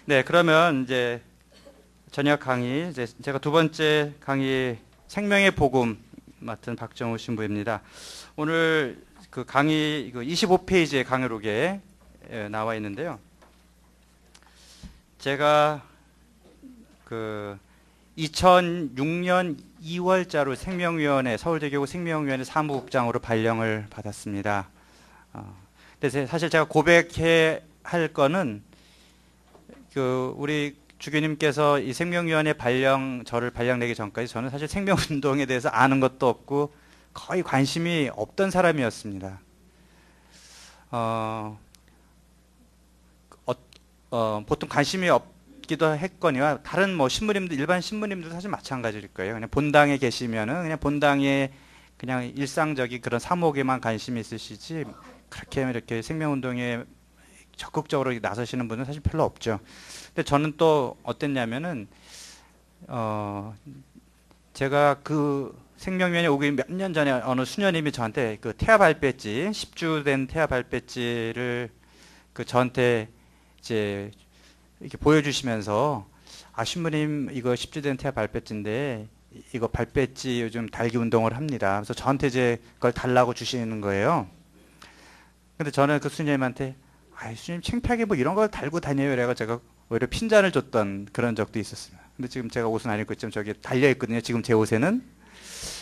네, 그러면 이제 저녁 강의, 이제 제가 두 번째 강의 생명의 복음 맡은 박정우 신부입니다. 오늘 그 강의 25페이지의 강의록에 나와 있는데요. 제가 그 2006년 2월자로 생명위원회, 서울대교구 생명위원회 사무국장으로 발령을 받았습니다. 근데 사실 제가 고백해야 할 거는 우리 주교님께서 이 생명위원회 저를 발령 내기 전까지 저는 사실 생명운동에 대해서 아는 것도 없고 거의 관심이 없던 사람이었습니다. 보통 관심이 없기도 했거니와 다른 뭐 신부님들, 일반 신부님들도 사실 마찬가지일 거예요. 그냥 본당에 계시면은 그냥 본당에 그냥 일상적인 그런 사목에만 관심이 있으시지 그렇게 이렇게 생명운동에 적극적으로 나서시는 분은 사실 별로 없죠. 근데 저는 또 어땠냐면은 제가 그 생명위원회 오기 몇 년 전에 어느 수녀님이 저한테 그 태아 발배지 10주 된 태아 발배지를 그 저한테 이제 이렇게 보여주시면서 신부님 이거 10주 된 태아 발배지인데 이거 발배지 요즘 달기 운동을 합니다. 그래서 저한테 이제 그걸 달라고 주시는 거예요. 근데 저는 그 수녀님한테 수녀님 창피하게 뭐 이런 걸 달고 다녀요. 그래가 제가 오히려 핀잔을 줬던 그런 적도 있었습니다. 근데 지금 제가 옷은 안 입고 있지만 저기 달려 있거든요. 지금 제 옷에는.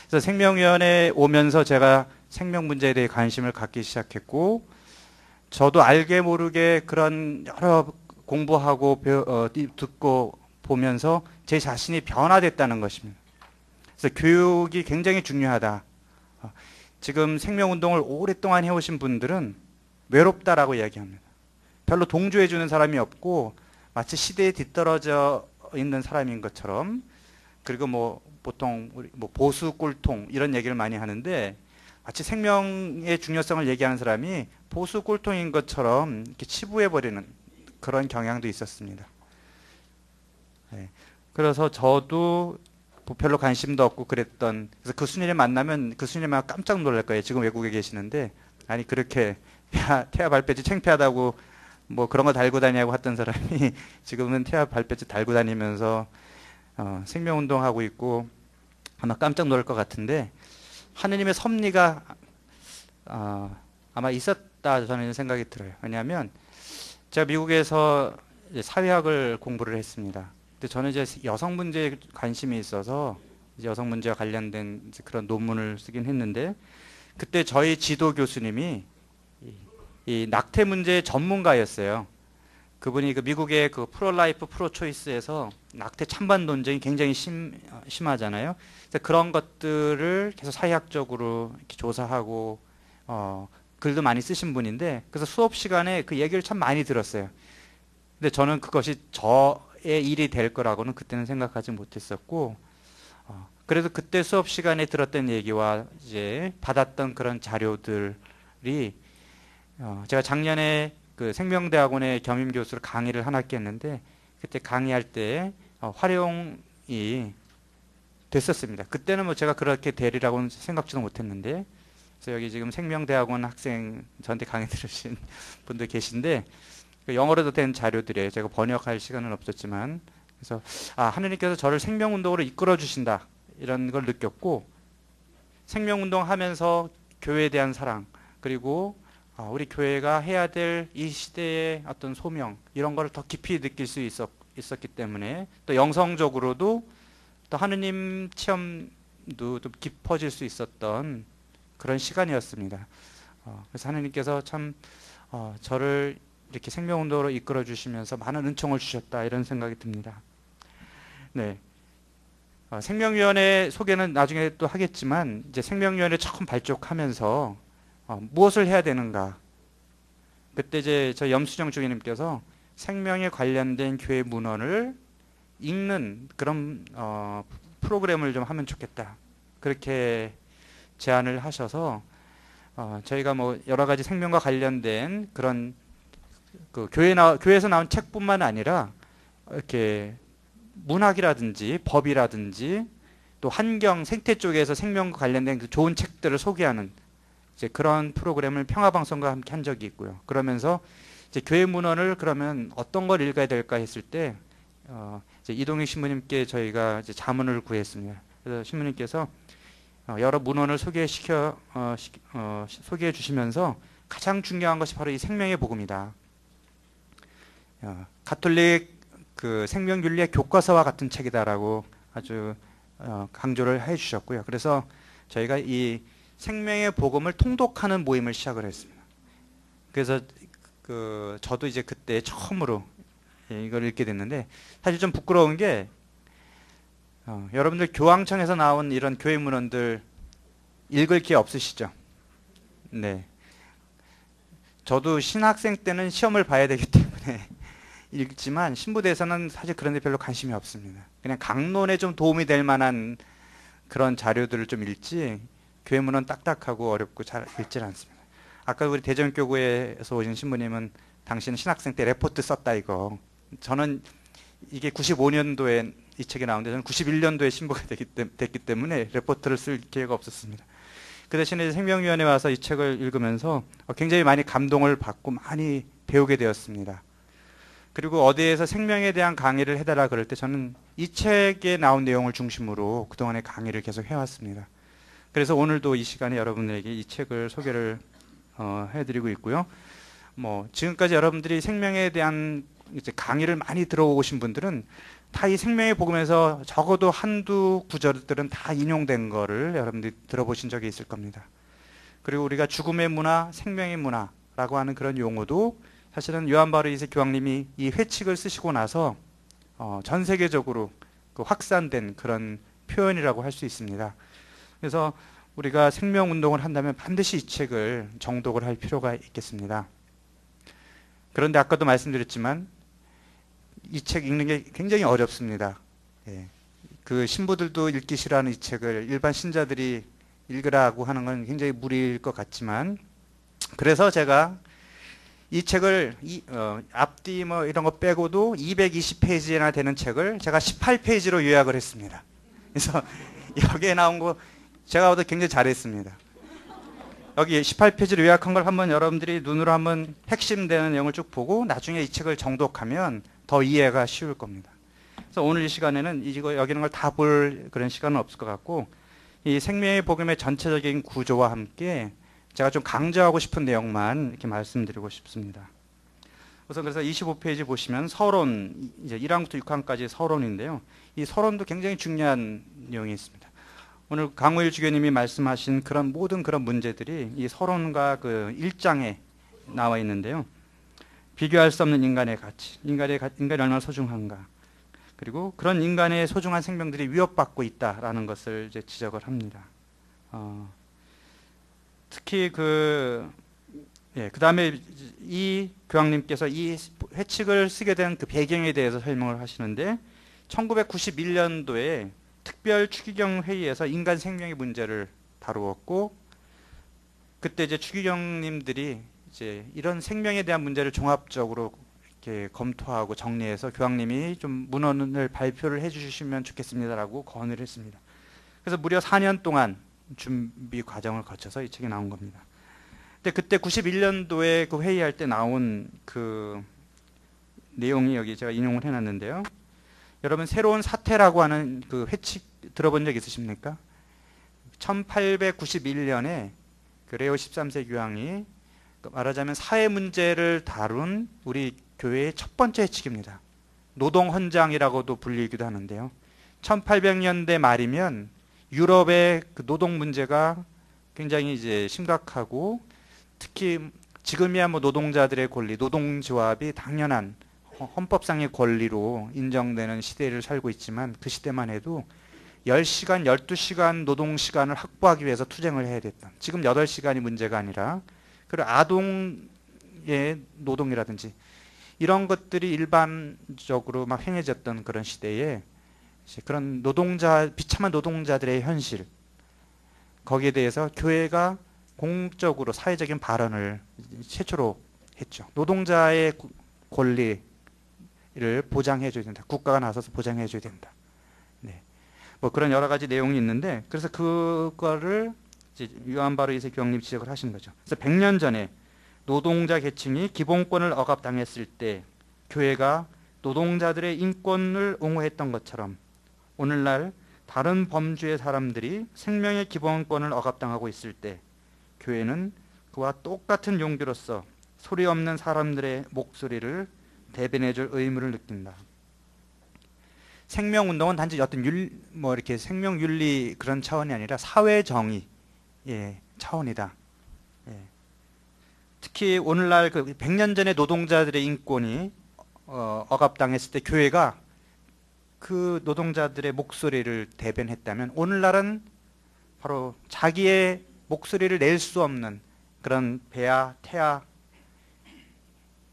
그래서 생명위원회 오면서 제가 생명 문제에 대해 관심을 갖기 시작했고, 저도 알게 모르게 그런 여러 공부하고 듣고 보면서 제 자신이 변화됐다는 것입니다. 그래서 교육이 굉장히 중요하다. 지금 생명운동을 오랫동안 해오신 분들은 외롭다라고 이야기합니다. 별로 동조해주는 사람이 없고 마치 시대에 뒤떨어져 있는 사람인 것처럼, 그리고 뭐 보통 우리 뭐 보수 꼴통 이런 얘기를 많이 하는데 마치 생명의 중요성을 얘기하는 사람이 보수 꼴통인 것처럼 이렇게 치부해버리는 그런 경향도 있었습니다. 네. 그래서 저도 뭐 별로 관심도 없고 그랬던, 그래서 그 수녀님 만나면 그 수녀님은 깜짝 놀랄 거예요. 지금 외국에 계시는데, 아니 그렇게 태아 발배지 창피하다고 뭐 그런 거 달고 다니냐고 했던 사람이 지금은 태아 발배지 달고 다니면서 생명운동하고 있고 아마 깜짝 놀랄 것 같은데, 하느님의 섭리가 아마 있었다 저는 생각이 들어요. 왜냐하면 제가 미국에서 이제 사회학을 공부를 했습니다. 근데 저는 이제 여성 문제에 관심이 있어서 이제 여성 문제와 관련된 이제 그런 논문을 쓰긴 했는데, 그때 저희 지도 교수님이 이 낙태 문제의 전문가였어요. 그분이 그 미국의 그 프로라이프 프로초이스에서 낙태 찬반 논쟁이 굉장히 심하잖아요. 그래서 그런 것들을 계속 사회학적으로 이렇게 조사하고 글도 많이 쓰신 분인데, 그래서 수업 시간에 그 얘기를 참 많이 들었어요. 근데 저는 그것이 저의 일이 될 거라고는 그때는 생각하지 못했었고, 그래도 그때 수업 시간에 들었던 얘기와 이제 받았던 그런 자료들이 제가 작년에 그 생명대학원의 겸임교수로 강의를 한 학기 했는데, 그때 강의할 때 활용이 됐었습니다. 그때는 뭐 제가 그렇게 되리라고는 생각지도 못했는데, 그래서 여기 지금 생명대학원 학생 저한테 강의 들으신 분들 계신데, 영어로도 된 자료들이에요. 제가 번역할 시간은 없었지만, 그래서 하느님께서 저를 생명운동으로 이끌어 주신다 이런 걸 느꼈고, 생명운동 하면서 교회에 대한 사랑, 그리고 우리 교회가 해야 될 이 시대의 어떤 소명, 이런 걸 더 깊이 느낄 수 있었기 때문에, 또 영성적으로도 또 하느님 체험도 좀 깊어질 수 있었던 그런 시간이었습니다. 그래서 하느님께서 참 저를 이렇게 생명운동으로 이끌어 주시면서 많은 은총을 주셨다 이런 생각이 듭니다. 네. 생명위원회 소개는 나중에 또 하겠지만, 이제 생명위원회 처음 발족하면서 무엇을 해야 되는가? 그때 이제 저 염수정 주기님께서 생명에 관련된 교회 문헌을 읽는 그런 프로그램을 좀 하면 좋겠다, 그렇게 제안을 하셔서 저희가 뭐 여러 가지 생명과 관련된 그런 그 교회에서 나온 책뿐만 아니라 이렇게 문학이라든지 법이라든지 또 환경 생태 쪽에서 생명과 관련된 그 좋은 책들을 소개하는 이제 그런 프로그램을 평화방송과 함께 한 적이 있고요. 그러면서 이제 교회 문헌을 그러면 어떤 걸 읽어야 될까 했을 때 이제 이동익 신부님께 저희가 이제 자문을 구했습니다. 그래서 신부님께서 여러 문헌을 소개해 주시면서 가장 중요한 것이 바로 이 생명의 복음이다. 가톨릭 그 생명윤리의 교과서와 같은 책이다라고 아주 강조를 해 주셨고요. 그래서 저희가 이 생명의 복음을 통독하는 모임을 시작을 했습니다. 그래서 저도 이제 그때 처음으로 이걸 읽게 됐는데, 사실 좀 부끄러운 게 여러분들 교황청에서 나온 이런 교회 문헌들 읽을 기회 없으시죠? 네. 저도 신학생 때는 시험을 봐야 되기 때문에 읽지만 신부대에서는 사실 그런 데 별로 관심이 없습니다. 그냥 강론에 좀 도움이 될 만한 그런 자료들을 좀 읽지, 교회 문헌 딱딱하고 어렵고 잘 읽질 않습니다. 아까 우리 대전교구에서 오신 신부님은 당신은 신학생 때 레포트 썼다 이거. 저는 이게 95년도에 이 책이 나오는데 저는 91년도에 신부가 됐기 때문에 레포트를 쓸 기회가 없었습니다. 그 대신에 생명위원회 와서 이 책을 읽으면서 굉장히 많이 감동을 받고 많이 배우게 되었습니다. 그리고 어디에서 생명에 대한 강의를 해달라 그럴 때 저는 이 책에 나온 내용을 중심으로 그동안의 강의를 계속 해왔습니다. 그래서 오늘도 이 시간에 여러분들에게 이 책을 소개를 해드리고 있고요. 지금까지 여러분들이 생명에 대한 이제 강의를 많이 들어오신 분들은 다 이 생명의 복음에서 적어도 한두 구절들은 다 인용된 거를 여러분들이 들어보신 적이 있을 겁니다. 그리고 우리가 죽음의 문화, 생명의 문화라고 하는 그런 용어도 사실은 요한 바로 2세 교황님이 이 회칙을 쓰시고 나서 전 세계적으로 확산된 그런 표현이라고 할 수 있습니다. 그래서 우리가 생명운동을 한다면 반드시 이 책을 정독을 할 필요가 있겠습니다. 그런데 아까도 말씀드렸지만 이 책 읽는 게 굉장히 어렵습니다. 예. 그 신부들도 읽기 싫어하는 이 책을 일반 신자들이 읽으라고 하는 건 굉장히 무리일 것 같지만, 그래서 제가 이 책을 앞뒤 이런 거 빼고도 220페이지나 되는 책을 제가 18페이지로 요약을 했습니다. 그래서 여기에 나온 거 제가 봐도 굉장히 잘했습니다. 여기 18페이지로 요약한 걸 한번 여러분들이 눈으로 한번 핵심되는 내용을 쭉 보고 나중에 이 책을 정독하면 더 이해가 쉬울 겁니다. 그래서 오늘 이 시간에는 여기 있는 걸 다 볼 그런 시간은 없을 것 같고, 이 생명의 복음의 전체적인 구조와 함께 제가 좀 강조하고 싶은 내용만 이렇게 말씀드리고 싶습니다. 우선 그래서 25페이지 보시면 서론, 이제 1항부터 6항까지 서론인데요. 이 서론도 굉장히 중요한 내용이 있습니다. 오늘 강우일 주교님이 말씀하신 그런 모든 그런 문제들이 이 서론과 그 1장에 나와 있는데요. 비교할 수 없는 인간의 가치, 인간이 얼마나 소중한가, 그리고 그런 인간의 소중한 생명들이 위협받고 있다라는 것을 이제 지적을 합니다. 특히 그 다음에 이 교황님께서 이 회칙을 쓰게 된 그 배경에 대해서 설명을 하시는데, 1991년도에 특별 추기경 회의에서 인간 생명의 문제를 다루었고, 그때 이제 추기경님들이 이제 이런 생명에 대한 문제를 종합적으로 이렇게 검토하고 정리해서 교황님이 좀 문헌을 발표를 해주시면 좋겠습니다라고 건의를 했습니다. 그래서 무려 4년 동안 준비 과정을 거쳐서 이 책이 나온 겁니다. 근데 그때 91년도에 그 회의할 때 나온 그 내용이 여기 제가 인용을 해놨는데요. 여러분 새로운 사태라고 하는 그 회칙 들어본 적 있으십니까? 1891년에 그 레오 13세 교황이 말하자면 사회 문제를 다룬 우리 교회의 첫 번째 회칙입니다. 노동헌장이라고도 불리기도 하는데요. 1800년대 말이면 유럽의 그 노동 문제가 굉장히 이제 심각하고, 특히 지금이야 노동자들의 권리, 노동조합이 당연한 헌법상의 권리로 인정되는 시대를 살고 있지만, 그 시대만 해도 10시간, 12시간 노동시간을 확보하기 위해서 투쟁을 해야 됐던, 지금 8시간이 문제가 아니라, 그리고 아동의 노동이라든지 이런 것들이 일반적으로 막 행해졌던 그런 시대에 그런 비참한 노동자들의 현실, 거기에 대해서 교회가 공적으로 사회적인 발언을 최초로 했죠. 노동자의 권리를 보장해줘야 된다. 국가가 나서서 보장해줘야 된다. 네. 그런 여러 가지 내용이 있는데, 그래서 그거를 이제 요한 바로 2세 교황님 지적을 하신 거죠. 그래서 100년 전에 노동자 계층이 기본권을 억압당했을 때 교회가 노동자들의 인권을 옹호했던 것처럼 오늘날 다른 범주의 사람들이 생명의 기본권을 억압당하고 있을 때 교회는 그와 똑같은 용기로서 소리 없는 사람들의 목소리를 대변해줄 의무를 느낀다. 생명운동은 단지 어떤 이렇게 생명윤리 그런 차원이 아니라 사회정의 차원이다. 특히 오늘날 그 100년 전의 노동자들의 인권이 억압당했을 때 교회가 그 노동자들의 목소리를 대변했다면 오늘날은 바로 자기의 목소리를 낼 수 없는 그런 배아, 태아,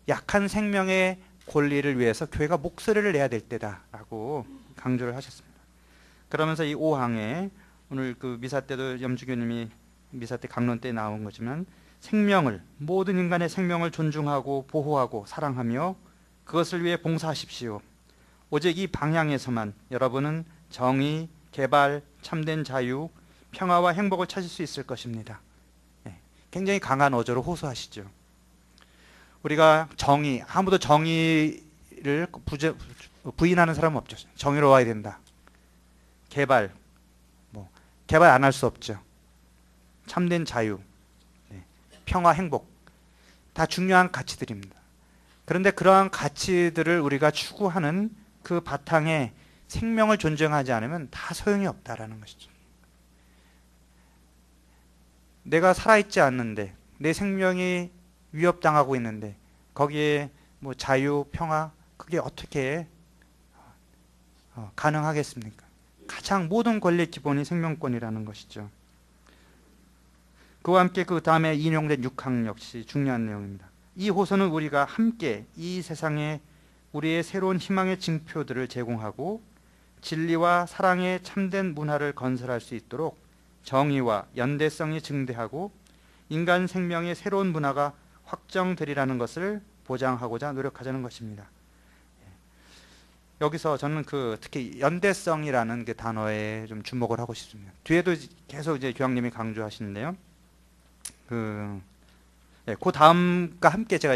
약한 생명의 권리를 위해서 교회가 목소리를 내야 될 때다라고 강조를 하셨습니다. 그러면서 이 5항에 오늘 그 미사 때도 염주교님이 미사 때 강론 때 나온 거지만 모든 인간의 생명을 존중하고 보호하고 사랑하며 그것을 위해 봉사하십시오. 오직 이 방향에서만 여러분은 정의, 개발, 참된 자유, 평화와 행복을 찾을 수 있을 것입니다. 굉장히 강한 어조로 호소하시죠. 우리가 아무도 정의를 부인하는 사람은 없죠. 정의로워야 된다. 개발 안 할 수 없죠. 참된 자유, 평화, 행복 다 중요한 가치들입니다. 그런데 그러한 가치들을 우리가 추구하는 그 바탕에 생명을 존중하지 않으면 다 소용이 없다라는 것이죠. 내가 살아있지 않는데 내 생명이 위협당하고 있는데 거기에 자유, 평화 그게 어떻게 가능하겠습니까? 가장 모든 권리의 기본이 생명권이라는 것이죠. 그와 함께 그 다음에 인용된 6항 역시 중요한 내용입니다. 이 호소는 우리가 함께 이 세상에 우리의 새로운 희망의 징표들을 제공하고 진리와 사랑의 참된 문화를 건설할 수 있도록 정의와 연대성이 증대하고 인간 생명의 새로운 문화가 확정되리라는 것을 보장하고자 노력하자는 것입니다. 여기서 저는 특히 연대성이라는 그 단어에 좀 주목을 하고 싶습니다. 뒤에도 계속 이제 교황님이 강조하시는데요. 그 다음과 함께 제가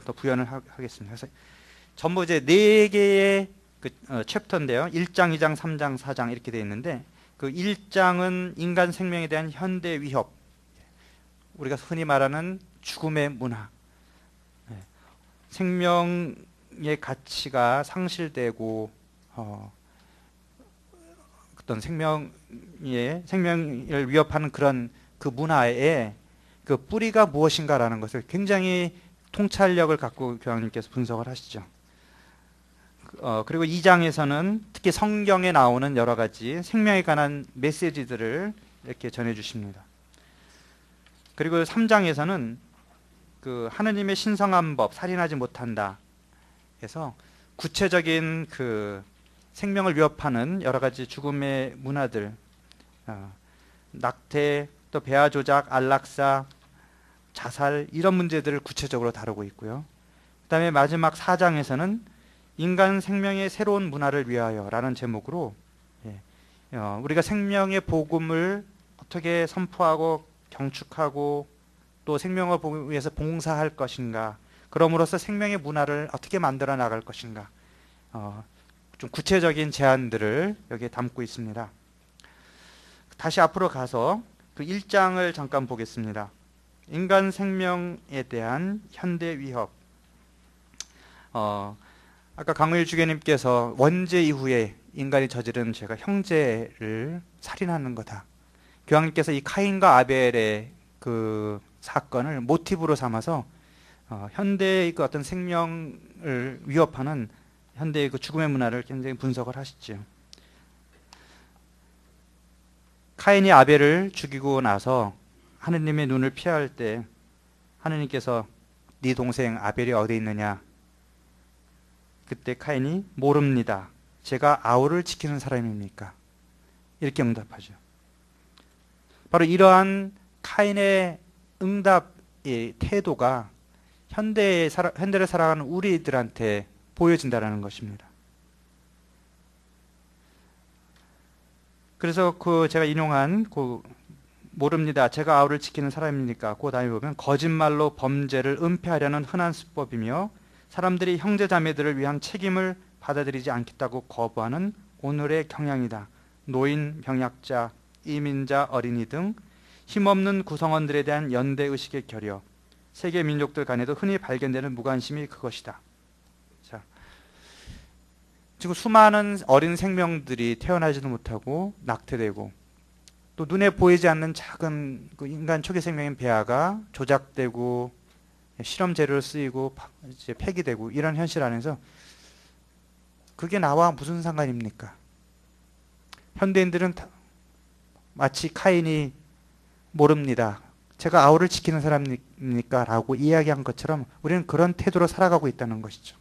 더 부연을 하겠습니다. 그래서 전부 이제 4개의 챕터인데요. 1장, 2장, 3장, 4장 이렇게 되어 있는데 그 1장은 인간 생명에 대한 현대 위협, 우리가 흔히 말하는 죽음의 문화, 생명의 가치가 상실되고 어떤 생명을 위협하는 그런 그 문화의 그 뿌리가 무엇인가라는 것을 굉장히 통찰력을 갖고 교황님께서 분석을 하시죠. 그리고 2장에서는 특히 성경에 나오는 여러 가지 생명에 관한 메시지들을 이렇게 전해주십니다. 그리고 3장에서는 그 하느님의 신성한 법, 살인하지 못한다 해서 구체적인 그 생명을 위협하는 여러 가지 죽음의 문화들, 낙태, 또 배아 조작, 안락사, 자살 이런 문제들을 구체적으로 다루고 있고요. 그 다음에 마지막 4장에서는 인간 생명의 새로운 문화를 위하여 라는 제목으로 우리가 생명의 복음을 어떻게 선포하고 경축하고 또 생명을 위해서 봉사할 것인가, 그럼으로써 생명의 문화를 어떻게 만들어 나갈 것인가, 좀 구체적인 제안들을 여기에 담고 있습니다. 다시 앞으로 가서 그 1장을 잠깐 보겠습니다. 인간 생명에 대한 현대 위협. 아까 강무일 주교님께서 원죄 이후에 인간이 저지른 죄가 형제를 살인하는 거다. 교황님께서 이 카인과 아벨의 그 사건을 모티브로 삼아서 현대의 그 어떤 생명을 위협하는 현대의 그 죽음의 문화를 굉장히 분석을 하시죠. 카인이 아벨을 죽이고 나서 하느님의 눈을 피할 때 하느님께서 네 동생 아벨이 어디 있느냐? 그때 카인이 모릅니다. 제가 아우를 지키는 사람입니까? 이렇게 응답하죠. 바로 이러한 카인의 응답의 태도가 현대를 살아가는 우리들한테 보여진다는 것입니다. 그래서 제가 인용한 모릅니다. 제가 아우를 지키는 사람입니까? 그 다음에 보면 거짓말로 범죄를 은폐하려는 흔한 수법이며 사람들이 형제 자매들을 위한 책임을 받아들이지 않겠다고 거부하는 오늘의 경향이다. 노인, 병약자, 이민자, 어린이 등 힘없는 구성원들에 대한 연대의식의 결여, 세계 민족들 간에도 흔히 발견되는 무관심이 그것이다. 자, 지금 수많은 어린 생명들이 태어나지도 못하고 낙태되고 또 눈에 보이지 않는 작은 그 인간 초기 생명인 배아가 조작되고 실험 재료를 쓰이고 이제 폐기되고 이런 현실 안에서 그게 나와 무슨 상관입니까? 현대인들은 마치 카인이 모릅니다. 제가 아우를 지키는 사람입니까? 라고 이야기한 것처럼 우리는 그런 태도로 살아가고 있다는 것이죠.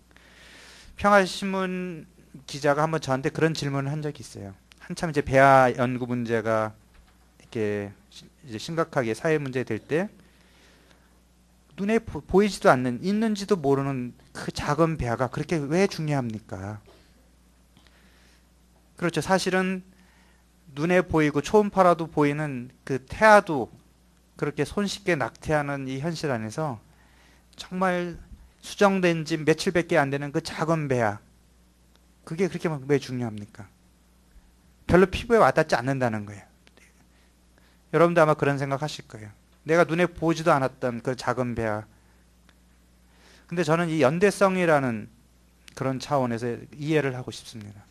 평화신문 기자가 한번 저한테 그런 질문을 한 적이 있어요. 한참 이제 배아 연구 문제가 이렇게 이제 심각하게 사회 문제 될 때 눈에 보이지도 않는, 있는지도 모르는 그 작은 배아가 그렇게 왜 중요합니까? 그렇죠. 사실은 눈에 보이고 초음파라도 보이는 그 태아도 그렇게 손쉽게 낙태하는 이 현실 안에서 정말 수정된 지 며칠밖에 안 되는 그 작은 배아, 그게 그렇게 왜 중요합니까? 별로 피부에 와닿지 않는다는 거예요. 여러분도 아마 그런 생각 하실 거예요. 내가 눈에 보지도 않았던 그 작은 배아. 근데 저는 이 연대성이라는 그런 차원에서 이해를 하고 싶습니다.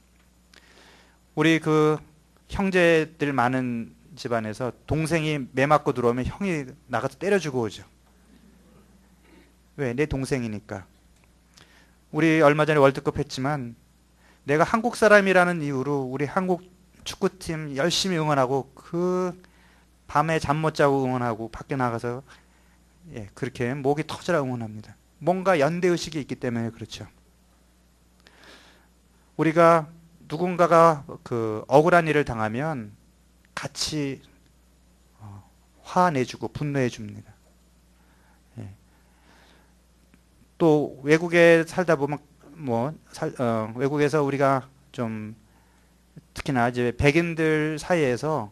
우리 그 형제들 많은 집안에서 동생이 매 맞고 들어오면 형이 나가서 때려주고 오죠. 왜? 내 동생이니까. 우리 얼마 전에 월드컵 했지만 내가 한국 사람이라는 이유로 우리 한국 축구팀 열심히 응원하고 그 밤에 잠 못 자고 응원하고 밖에 나가서 그렇게 목이 터져라 응원합니다. 뭔가 연대의식이 있기 때문에 그렇죠. 우리가 누군가가 그 억울한 일을 당하면 같이 화내주고 분노해 줍니다. 또 외국에 살다 보면 외국에서 우리가 좀 특히나 이제 백인들 사이에서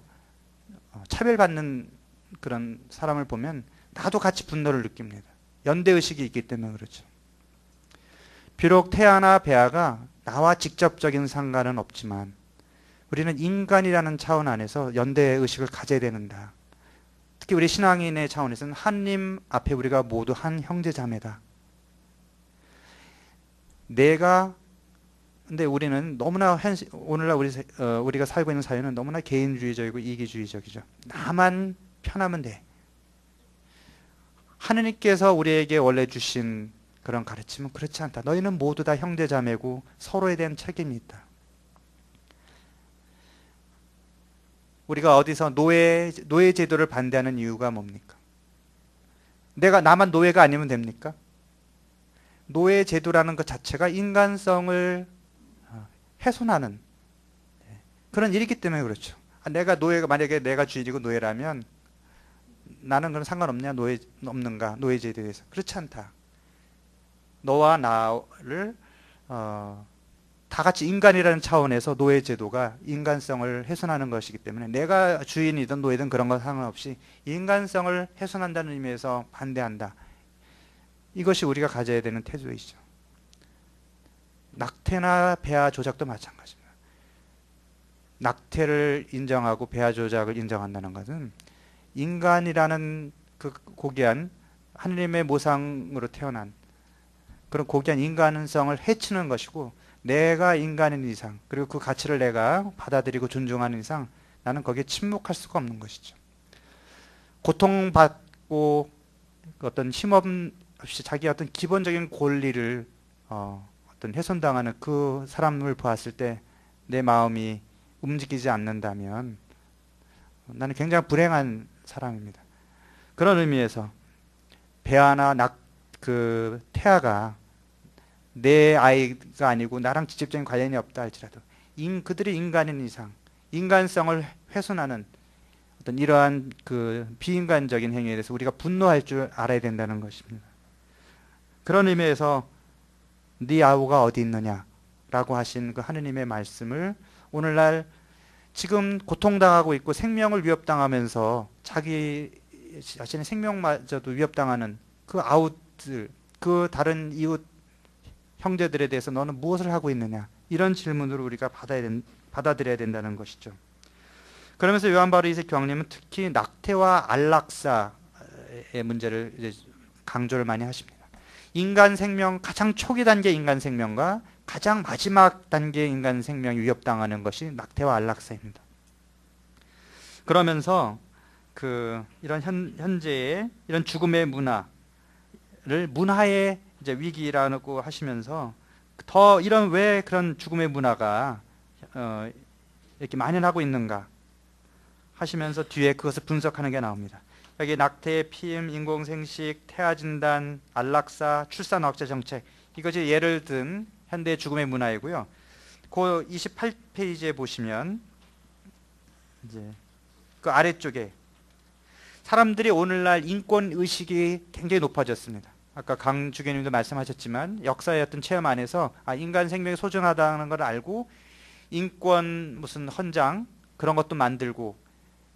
차별받는 그런 사람을 보면 나도 같이 분노를 느낍니다. 연대의식이 있기 때문에 그렇죠. 비록 태아나 배아가 나와 직접적인 상관은 없지만 우리는 인간이라는 차원 안에서 연대의식을 가져야 된다. 특히 우리 신앙인의 차원에서는 하나님 앞에 우리가 모두 한 형제자매다. 근데 우리는 너무나 오늘날 우리가 살고 있는 사회는 너무나 개인주의적이고 이기주의적이죠. 나만 편하면 돼. 하느님께서 우리에게 원래 주신 그런 가르침은 그렇지 않다. 너희는 모두 다 형제자매고 서로에 대한 책임이 있다. 우리가 어디서 노예 제도를 반대하는 이유가 뭡니까? 나만 노예가 아니면 됩니까? 노예 제도라는 것 자체가 인간성을 훼손하는 그런 일이기 때문에 그렇죠. 만약에 내가 주인이고 노예라면 나는 그런 상관없냐? 없는가? 노예 제도에 대해서. 그렇지 않다. 너와 나를 다 같이 인간이라는 차원에서 노예 제도가 인간성을 훼손하는 것이기 때문에 내가 주인이든 노예든 그런 것 상관없이 인간성을 훼손한다는 의미에서 반대한다. 이것이 우리가 가져야 되는 태도이죠. 낙태나 배아 조작도 마찬가지입니다. 낙태를 인정하고 배아 조작을 인정한다는 것은 인간이라는 그 고귀한 하느님의 모상으로 태어난 그런 고귀한 인간성을 해치는 것이고 내가 인간인 이상 그리고 그 가치를 내가 받아들이고 존중하는 이상 나는 거기에 침묵할 수가 없는 것이죠. 고통받고 어떤 힘없이 자기 어떤 기본적인 권리를 어떤 훼손당하는 그 사람을 보았을 때 내 마음이 움직이지 않는다면 나는 굉장히 불행한 사람입니다. 그런 의미에서 배아나 태아가 내 아이가 아니고 나랑 직접적인 관련이 없다 할지라도 그들이 인간인 이상 인간성을 훼손하는 어떤 이러한 그 비인간적인 행위에 대해서 우리가 분노할 줄 알아야 된다는 것입니다. 그런 의미에서 네 아우가 어디 있느냐 라고 하신 그 하느님의 말씀을 오늘날 지금 고통당하고 있고 생명을 위협당하면서 자기 자신의 생명마저도 위협당하는 그 아웃들, 그 다른 이웃 형제들에 대해서 너는 무엇을 하고 있느냐? 이런 질문으로 우리가 받아들여야 된다는 것이죠. 그러면서 요한 바로 2세 교황님은 특히 낙태와 안락사의 문제를 이제 강조를 많이 하십니다. 인간 생명, 가장 초기 단계 인간 생명과 가장 마지막 단계 인간 생명이 위협당하는 것이 낙태와 안락사입니다. 그러면서 이런 현재의 이런 죽음의 문화를 문화의 이제 위기라고 하시면서 더 이런 왜 그런 죽음의 문화가 이렇게 만연하고 있는가 하시면서 뒤에 그것을 분석하는 게 나옵니다. 여기 낙태, 피임, 인공생식, 태아진단, 안락사, 출산 억제 정책, 이것이 예를 든 현대의 죽음의 문화이고요. 그 28페이지에 보시면 이제 그 아래쪽에 사람들이 오늘날 인권 의식이 굉장히 높아졌습니다. 아까 강 주교님도 말씀하셨지만 역사의 어떤 체험 안에서 인간 생명이 소중하다는 걸 알고 인권 무슨 헌장 그런 것도 만들고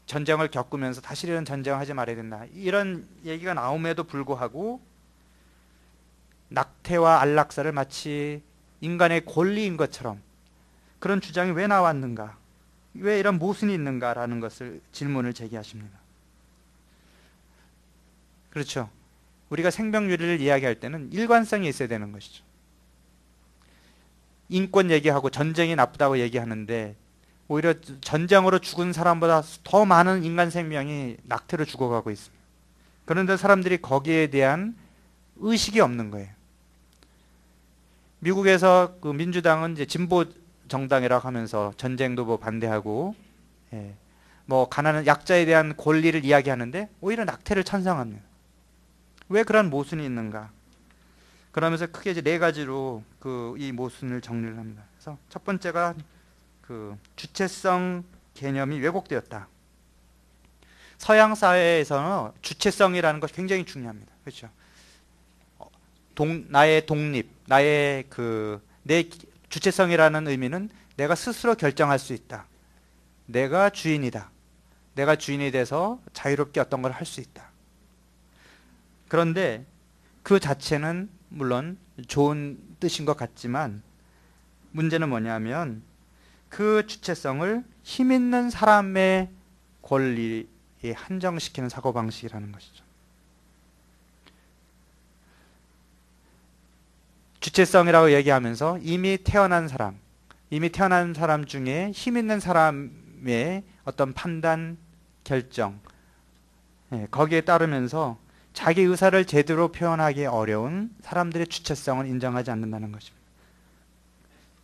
전쟁을 겪으면서 다시 이런 전쟁을 하지 말아야 된다. 이런 얘기가 나옴에도 불구하고 낙태와 안락사를 마치 인간의 권리인 것처럼 그런 주장이 왜 나왔는가? 왜 이런 모순이 있는가라는 것을 질문을 제기하십니다. 그렇죠. 우리가 생명윤리를 이야기할 때는 일관성이 있어야 되는 것이죠. 인권 얘기하고 전쟁이 나쁘다고 얘기하는데 오히려 전쟁으로 죽은 사람보다 더 많은 인간 생명이 낙태로 죽어가고 있습니다. 그런데 사람들이 거기에 대한 의식이 없는 거예요. 미국에서 그 민주당은 이제 진보 정당이라고 하면서 전쟁도 뭐 반대하고, 뭐 가난한 약자에 대한 권리를 이야기하는데 오히려 낙태를 찬성합니다. 왜 그런 모순이 있는가? 그러면서 크게 이제 네 가지로 이 모순을 정리를 합니다. 그래서 첫 번째가 주체성 개념이 왜곡되었다. 서양 사회에서는 주체성이라는 것이 굉장히 중요합니다. 그렇죠? 나의 독립, 나의 내 주체성이라는 의미는 내가 스스로 결정할 수 있다. 내가 주인이다. 내가 주인이 돼서 자유롭게 어떤 걸 할 수 있다. 그런데 그 자체는 물론 좋은 뜻인 것 같지만 문제는 뭐냐면 그 주체성을 힘 있는 사람의 권리에 한정시키는 사고방식이라는 것이죠. 주체성이라고 얘기하면서 이미 태어난 사람 중에 힘 있는 사람의 어떤 판단, 결정, 거기에 따르면서 자기 의사를 제대로 표현하기 어려운 사람들의 주체성을 인정하지 않는다는 것입니다.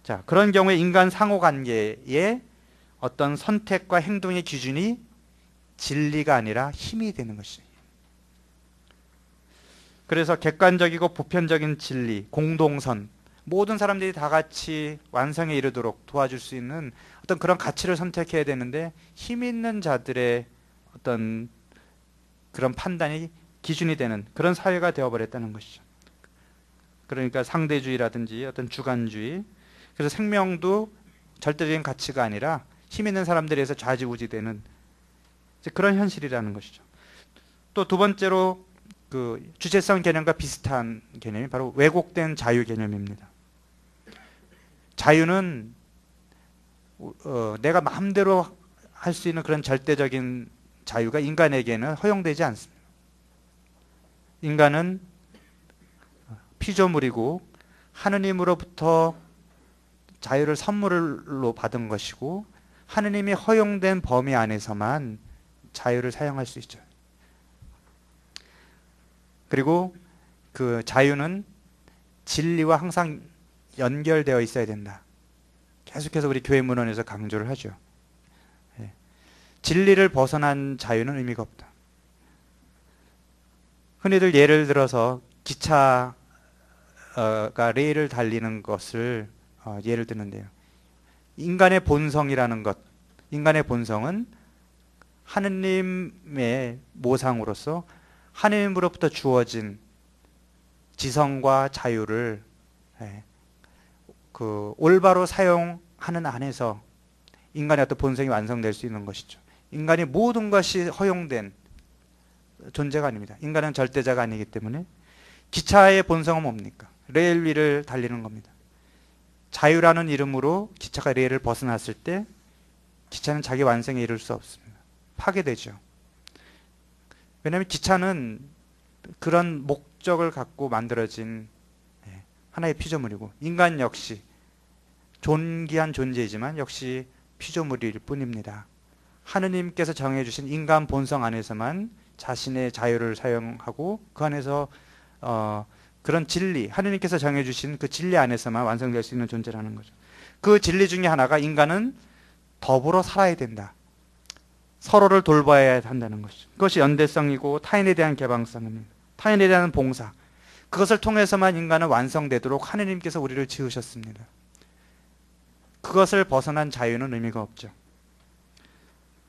자, 그런 경우에 인간 상호관계의 어떤 선택과 행동의 기준이 진리가 아니라 힘이 되는 것이죠. 그래서 객관적이고 보편적인 진리, 공동선, 모든 사람들이 다 같이 완성에 이르도록 도와줄 수 있는 어떤 그런 가치를 선택해야 되는데 힘 있는 자들의 어떤 그런 판단이 기준이 되는 그런 사회가 되어버렸다는 것이죠. 그러니까 상대주의라든지 어떤 주관주의, 그래서 생명도 절대적인 가치가 아니라 힘 있는 사람들에 의해서 좌지우지되는 그런 현실이라는 것이죠. 또 두 번째로 주체성 개념과 비슷한 개념이 바로 왜곡된 자유 개념입니다. 자유는 내가 마음대로 할 수 있는 그런 절대적인 자유가 인간에게는 허용되지 않습니다. 인간은 피조물이고 하느님으로부터 자유를 선물로 받은 것이고 하느님이 허용된 범위 안에서만 자유를 사용할 수 있죠. 그리고 그 자유는 진리와 항상 연결되어 있어야 된다. 계속해서 우리 교회 문헌에서 강조를 하죠. 진리를 벗어난 자유는 의미가 없다. 흔히들 예를 들어서 기차가 레일을 달리는 것을 예를 드는데요. 인간의 본성이라는 것, 인간의 본성은 하느님의 모상으로서 하느님으로부터 주어진 지성과 자유를 올바로 사용하는 안에서 인간의 어떤 본성이 완성될 수 있는 것이죠. 인간이 모든 것이 허용된 존재가 아닙니다. 인간은 절대자가 아니기 때문에. 기차의 본성은 뭡니까? 레일 위를 달리는 겁니다. 자유라는 이름으로 기차가 레일을 벗어났을 때 기차는 자기 완성에 이를 수 없습니다. 파괴되죠. 왜냐하면 기차는 그런 목적을 갖고 만들어진 하나의 피조물이고, 인간 역시 존귀한 존재이지만 역시 피조물일 뿐입니다. 하느님께서 정해주신 인간 본성 안에서만 자신의 자유를 사용하고 그 안에서 그런 진리, 하느님께서 정해주신 그 진리 안에서만 완성될 수 있는 존재라는 거죠. 그 진리 중에 하나가 인간은 더불어 살아야 된다. 서로를 돌봐야 한다는 것이죠. 그것이 연대성이고 타인에 대한 개방성입니다. 타인에 대한 봉사. 그것을 통해서만 인간은 완성되도록 하느님께서 우리를 지으셨습니다. 그것을 벗어난 자유는 의미가 없죠.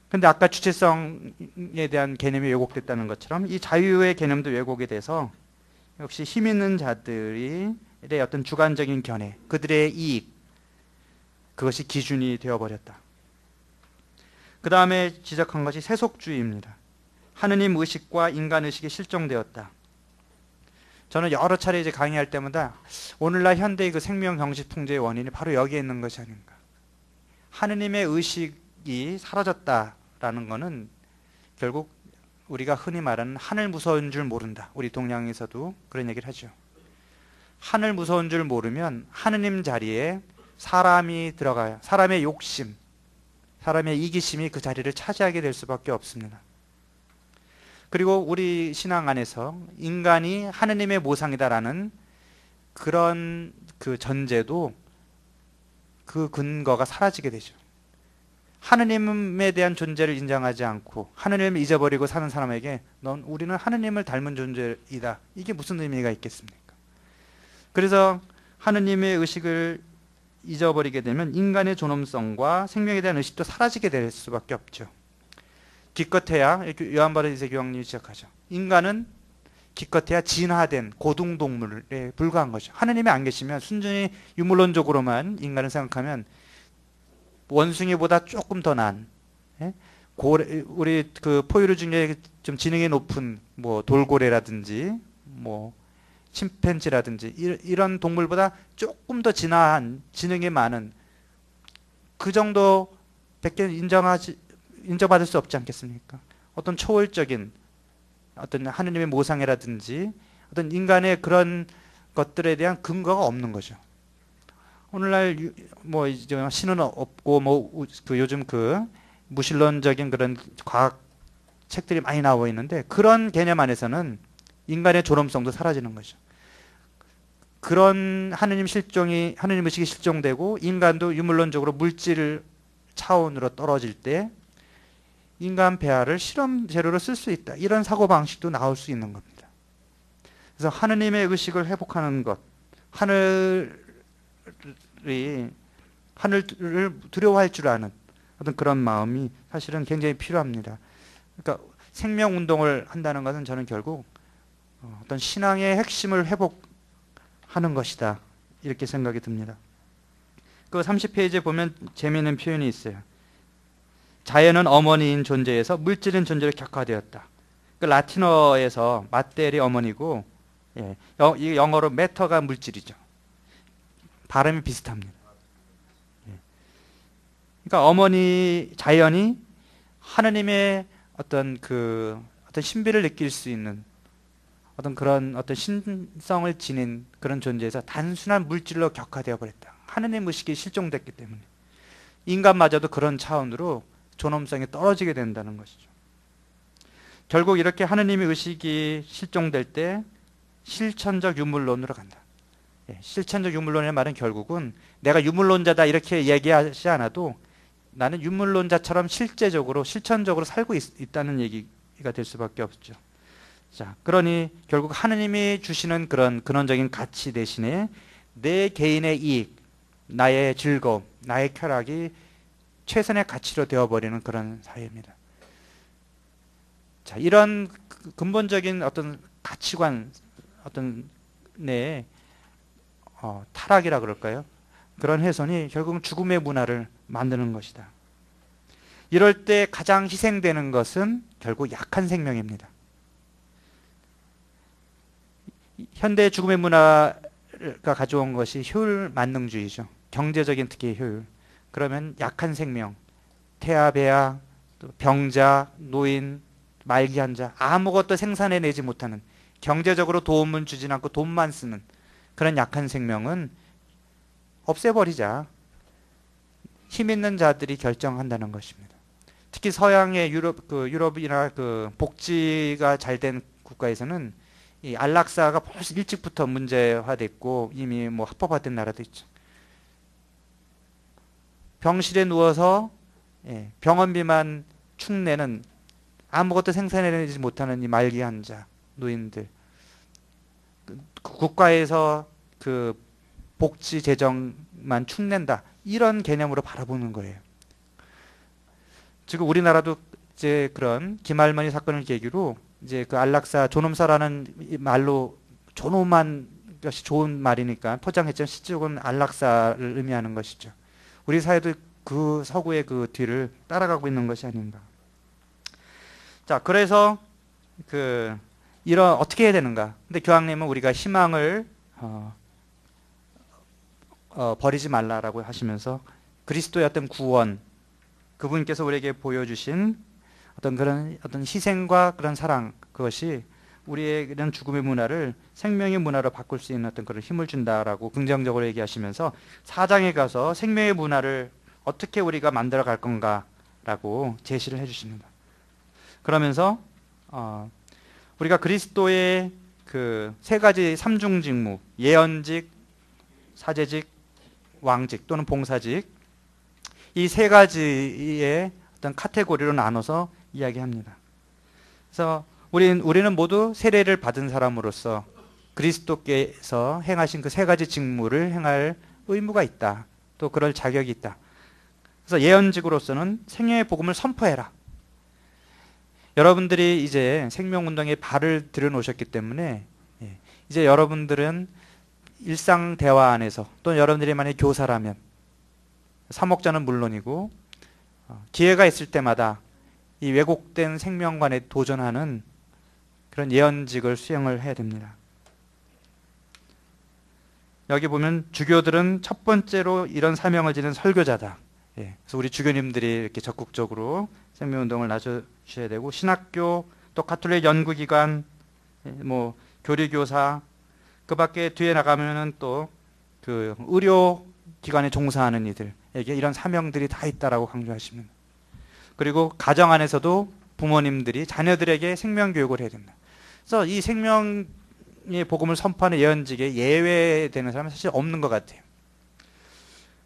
근데 아까 주체성에 대한 개념이 왜곡됐다는 것처럼 이 자유의 개념도 왜곡이 돼서 역시 힘 있는 자들의 어떤 주관적인 견해, 그들의 이익, 그것이 기준이 되어버렸다. 그 다음에 지적한 것이 세속주의입니다. 하느님 의식과 인간 의식이 실종되었다. 저는 여러 차례 이제 강의할 때마다 오늘날 현대의 그 생명 형식 통제의 원인이 바로 여기에 있는 것이 아닌가. 하느님의 의식이 사라졌다라는 것은 결국 우리가 흔히 말하는 하늘 무서운 줄 모른다. 우리 동양에서도 그런 얘기를 하죠. 하늘 무서운 줄 모르면 하느님 자리에 사람이 들어가요. 사람의 욕심, 사람의 이기심이 그 자리를 차지하게 될 수밖에 없습니다. 그리고 우리 신앙 안에서 인간이 하느님의 모상이다라는 그런 그 전제도 그 근거가 사라지게 되죠. 하느님에 대한 존재를 인정하지 않고 하느님을 잊어버리고 사는 사람에게 우리는 하느님을 닮은 존재이다. 이게 무슨 의미가 있겠습니까? 그래서 하느님의 의식을 잊어버리게 되면 인간의 존엄성과 생명에 대한 의식도 사라지게 될 수밖에 없죠. 기껏해야 요한바리새 교황님이 지적하죠. 인간은 기껏해야 진화된 고등동물에 불과한 거죠. 하느님이 안 계시면 순전히 유물론적으로만 인간을 생각하면 원숭이보다 조금 더 난, 우리 그 포유류 중에 좀 지능이 높은 뭐 돌고래라든지 뭐 침팬지라든지 이런 동물보다 조금 더 진화한 지능이 많은 그 정도밖에 인정받을 수 없지 않겠습니까? 어떤 초월적인 어떤 하느님의 모상이라든지 어떤 인간의 그런 것들에 대한 근거가 없는 거죠. 오늘날 뭐 이제 신은 없고 뭐 그 요즘 그 무신론적인 그런 과학 책들이 많이 나와 있는데 그런 개념 안에서는 인간의 존엄성도 사라지는 거죠. 그런 하느님 의식이 실종되고 인간도 유물론적으로 물질 차원으로 떨어질 때 인간 폐하를 실험 재료로 쓸 수 있다. 이런 사고방식도 나올 수 있는 겁니다. 그래서 하느님의 의식을 회복하는 것, 하늘을 두려워할 줄 아는 어떤 그런 마음이 사실은 굉장히 필요합니다. 그러니까 생명운동을 한다는 것은 저는 결국 어떤 신앙의 핵심을 회복하는 것이다. 이렇게 생각이 듭니다. 그 30페이지에 보면 재미있는 표현이 있어요. 자연은 어머니인 존재에서 물질인 존재로 격화되었다. 그 라틴어에서 마텔이 어머니고, 이 영어로 매터가 물질이죠. 발음이 비슷합니다. 그러니까 어머니 자연이 하느님의 어떤 신비를 느낄 수 있는 그런 신성을 지닌 그런 존재에서 단순한 물질로 격화되어 버렸다. 하느님 의식이 실종됐기 때문에 인간마저도 그런 차원으로 존엄성이 떨어지게 된다는 것이죠. 결국 이렇게 하느님의 의식이 실종될 때 실천적 유물론으로 간다. 실천적 유물론의 말은 결국은 내가 유물론자다 이렇게 얘기하지 않아도 나는 유물론자처럼 실제적으로 실천적으로 살고 있다는 얘기가 될 수밖에 없죠. 자, 그러니 결국 하느님이 주시는 그런 근원적인 가치 대신에 내 개인의 이익, 나의 즐거움, 나의 쾌락이 최선의 가치로 되어버리는 그런 사회입니다. 자, 이런 근본적인 어떤 가치관, 내 타락이라 그럴까요? 그런 훼손이 결국은 죽음의 문화를 만드는 것이다. 이럴 때 가장 희생되는 것은 결국 약한 생명입니다. 현대 죽음의 문화가 가져온 것이 효율 만능주의죠. 경제적인 특히 효율. 그러면 약한 생명, 태아, 배아, 병자, 노인, 말기 환자, 아무것도 생산해내지 못하는, 경제적으로 도움을 주진 않고 돈만 쓰는 그런 약한 생명은 없애버리자. 힘 있는 자들이 결정한다는 것입니다. 특히 서양의 유럽이나 복지가 잘 된 국가에서는 이 안락사가 벌써 일찍부터 문제화됐고 이미 뭐 합법화된 나라도 있죠. 병실에 누워서 병원비만 축내는, 아무것도 생산해내지 못하는 이 말기 환자, 노인들, 국가에서 그 복지 재정만 축낸다, 이런 개념으로 바라보는 거예요. 지금 우리나라도 이제 그런 김할머니 사건을 계기로 이제 그 안락사, 존엄사라는 말로 존엄한 것이 좋은 말이니까 포장했지만 실질적으로는 안락사를 의미하는 것이죠. 우리 사회도 그 서구의 그 뒤를 따라가고 있는 것이 아닌가. 자, 그래서 이런 어떻게 해야 되는가? 근데 교황님은 우리가 희망을 버리지 말라라고 하시면서 그리스도의 어떤 구원, 그분께서 우리에게 보여주신 어떤 희생과 그런 사랑, 그것이 우리의 이런 죽음의 문화를 생명의 문화로 바꿀 수 있는 어떤 그런 힘을 준다라고 긍정적으로 얘기하시면서 4장에 가서 생명의 문화를 어떻게 우리가 만들어 갈 건가라고 제시를 해주십니다. 그러면서 우리가 그리스도의 그 세 가지 삼중 직무, 예언직, 사제직, 왕직 또는 봉사직, 이 세 가지의 어떤 카테고리로 나눠서 이야기합니다. 그래서 우리는 모두 세례를 받은 사람으로서 그리스도께서 행하신 그 세 가지 직무를 행할 의무가 있다. 또 그럴 자격이 있다. 그래서 예언직으로서는 생명의 복음을 선포해라. 여러분들이 이제 생명운동에 발을 들여놓으셨기 때문에 이제 여러분들은 일상 대화 안에서, 또 여러분들이 만약에 교사라면 사목자는 물론이고 기회가 있을 때마다 이 왜곡된 생명관에 도전하는 그런 예언직을 수행을 해야 됩니다. 여기 보면 주교들은 첫 번째로 이런 사명을 지닌 설교자다. 그래서 우리 주교님들이 이렇게 적극적으로 생명운동을 나서셔야 되고, 신학교, 또 가톨릭 연구기관, 뭐 교리교사, 그 밖에 뒤에 나가면은 또 그 의료기관에 종사하는 이들에게 이런 사명들이 다 있다라고 강조하십니다. 그리고 가정 안에서도 부모님들이 자녀들에게 생명교육을 해야 된다. 그래서 이 생명의 복음을 선포하는 예언직에 예외되는 사람은 사실 없는 것 같아요.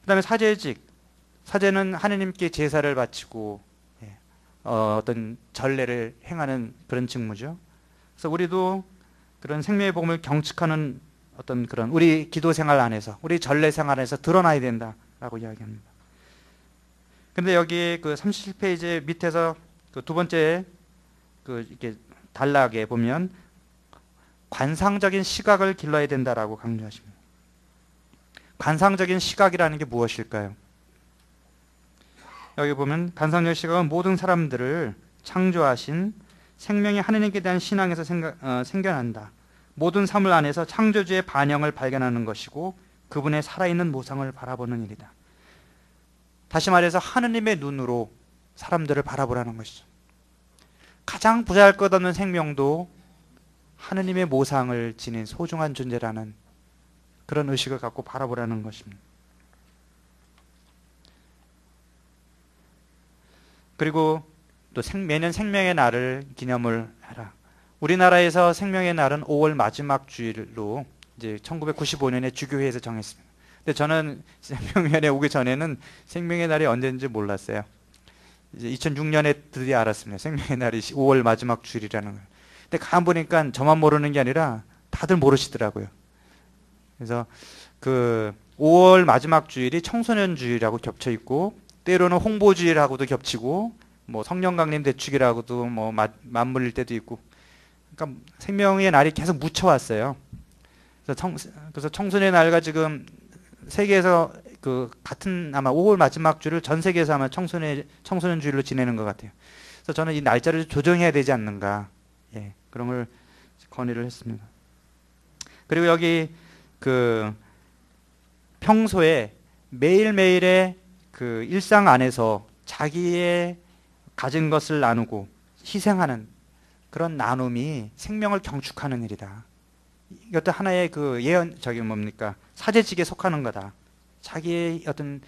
그 다음에 사제직. 사제는 하느님께 제사를 바치고 어떤 전례를 행하는 그런 직무죠. 그래서 우리도 그런 생명의 복음을 경축하는 어떤 그런 우리 기도 생활 안에서, 우리 전례 생활 안에서 드러나야 된다라고 이야기합니다. 근데 여기 그 37페이지 밑에서 그 두 번째 이렇게 단락에 보면 관상적인 시각을 길러야 된다라고 강조하십니다. 관상적인 시각이라는 게 무엇일까요? 여기 보면 관상적 시각은 모든 사람들을 창조하신 생명의 하느님께 대한 신앙에서 생겨난다. 모든 사물 안에서 창조주의 반영을 발견하는 것이고 그분의 살아있는 모상을 바라보는 일이다. 다시 말해서 하느님의 눈으로 사람들을 바라보라는 것이죠. 가장 보잘것없는 생명도 하느님의 모상을 지닌 소중한 존재라는 그런 의식을 갖고 바라보라는 것입니다. 그리고 또 매년 생명의 날을 기념을 해라. 우리나라에서 생명의 날은 5월 마지막 주일로 이제 1995년에 주교회에서 정했습니다. 근데 저는 생명연에 오기 전에는 생명의 날이 언제인지 몰랐어요. 이제 2006년에 드디어 알았습니다. 생명의 날이 5월 마지막 주일이라는 걸. 근데 가만 보니까 저만 모르는 게 아니라 다들 모르시더라고요. 그래서 그 5월 마지막 주일이 청소년 주일하고 겹쳐 있고, 때로는 홍보주일하고도 겹치고, 뭐 성령 강림 대축이라고도 뭐 맞물릴 때도 있고, 그러니까 생명의 날이 계속 묻혀왔어요. 그래서 청소년의 날과 지금 세계에서 그 같은 아마 5월 마지막 주를 전 세계에서 아마 청소년 주일로 지내는 것 같아요. 그래서 저는 이 날짜를 조정해야 되지 않는가, 예, 그런 걸 건의를 했습니다. 그리고 여기 그 평소에 매일매일의 그 일상 안에서 자기의 가진 것을 나누고 희생하는 그런 나눔이 생명을 경축하는 일이다. 이것도 하나의 그 뭡니까? 사제직에 속하는 거다. 자기의 어떤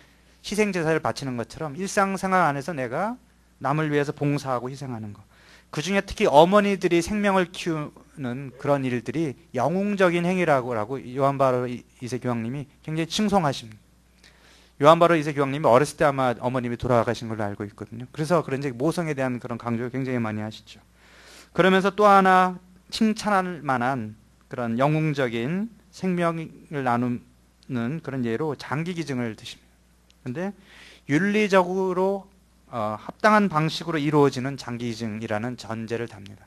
희생 제사를 바치는 것처럼 일상생활 안에서 내가 남을 위해서 봉사하고 희생하는 것. 그 중에 특히 어머니들이 생명을 키우는 그런 일들이 영웅적인 행위라고 요한 바로 2세 교황님이 굉장히 칭송하십니다. 요한 바로 2세 교황님이 어렸을 때 아마 어머님이 돌아가신 걸로 알고 있거든요. 그래서 그런지 모성에 대한 그런 강조를 굉장히 많이 하시죠. 그러면서 또 하나 칭찬할 만한 그런 영웅적인 생명을 나누는 그런 예로 장기기증을 드십니다. 그런데 윤리적으로 합당한 방식으로 이루어지는 장기기증이라는 전제를 답니다.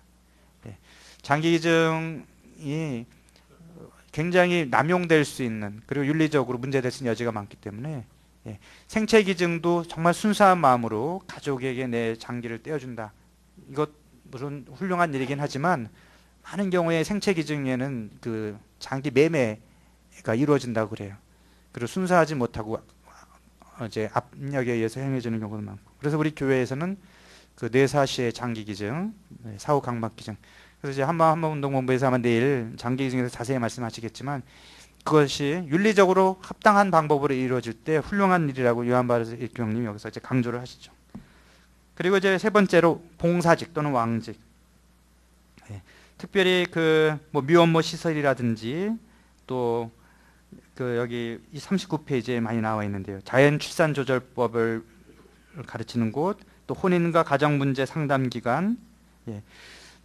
예. 장기기증이 굉장히 남용될 수 있는, 그리고 윤리적으로 문제될 수 있는 여지가 많기 때문에, 예, 생체기증도 정말 순수한 마음으로 가족에게 내 장기를 떼어준다. 이것 물론 훌륭한 일이긴 하지만 많은 경우에 생체기증에는 그 장기 매매가 이루어진다고 그래요. 그리고 순수하지 못하고 이제 압력에 의해서 행해지는 경우도 많고. 그래서 우리 교회에서는 그 뇌사시의 장기기증, 사후 강막기증. 그래서 이제 한마운동본부에서 아마 내일 장기기증에서 자세히 말씀하시겠지만, 그것이 윤리적으로 합당한 방법으로 이루어질 때 훌륭한 일이라고 요한바로 교황님이 여기서 이제 강조를 하시죠. 그리고 이제 세 번째로 봉사직 또는 왕직. 예. 특별히 그 뭐 미혼모 시설이라든지 또 그 여기 이 39페이지에 많이 나와 있는데요. 자연 출산 조절법을 가르치는 곳, 또 혼인과 가정 문제 상담 기관, 예.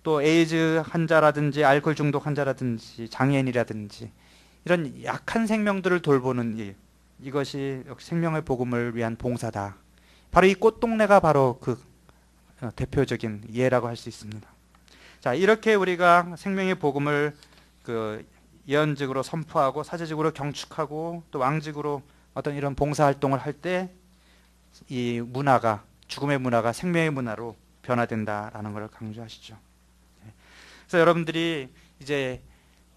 또 에이즈 환자라든지 알코올 중독 환자라든지 장애인이라든지 이런 약한 생명들을 돌보는 일, 이것이 역시 생명의 복음을 위한 봉사다. 바로 이 꽃동네가 바로 그 대표적인 예라고 할 수 있습니다. 자, 이렇게 우리가 생명의 복음을 그 예언직으로 선포하고 사제직으로 경축하고 또 왕직으로 어떤 이런 봉사활동을 할 때 이 문화가, 죽음의 문화가 생명의 문화로 변화된다라는 걸 강조하시죠. 그래서 여러분들이 이제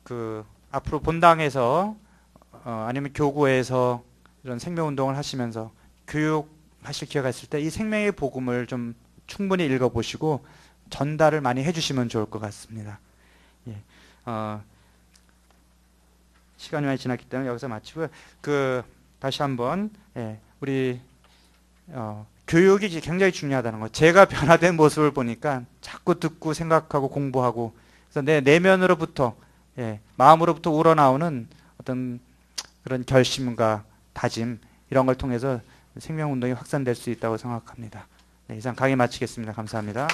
그 앞으로 본당에서 아니면 교구에서 이런 생명운동을 하시면서 교육하실 기회가 있을 때 이 생명의 복음을 좀 충분히 읽어보시고 전달을 많이 해주시면 좋을 것 같습니다. 예. 시간이 많이 지났기 때문에 여기서 마치고요. 다시 한번, 예, 우리 교육이 굉장히 중요하다는 거. 제가 변화된 모습을 보니까 자꾸 듣고 생각하고 공부하고, 그래서 내 내면으로부터, 예, 마음으로부터 우러나오는 어떤 그런 결심과 다짐, 이런 걸 통해서 생명운동이 확산될 수 있다고 생각합니다. 네, 이상 강의 마치겠습니다. 감사합니다.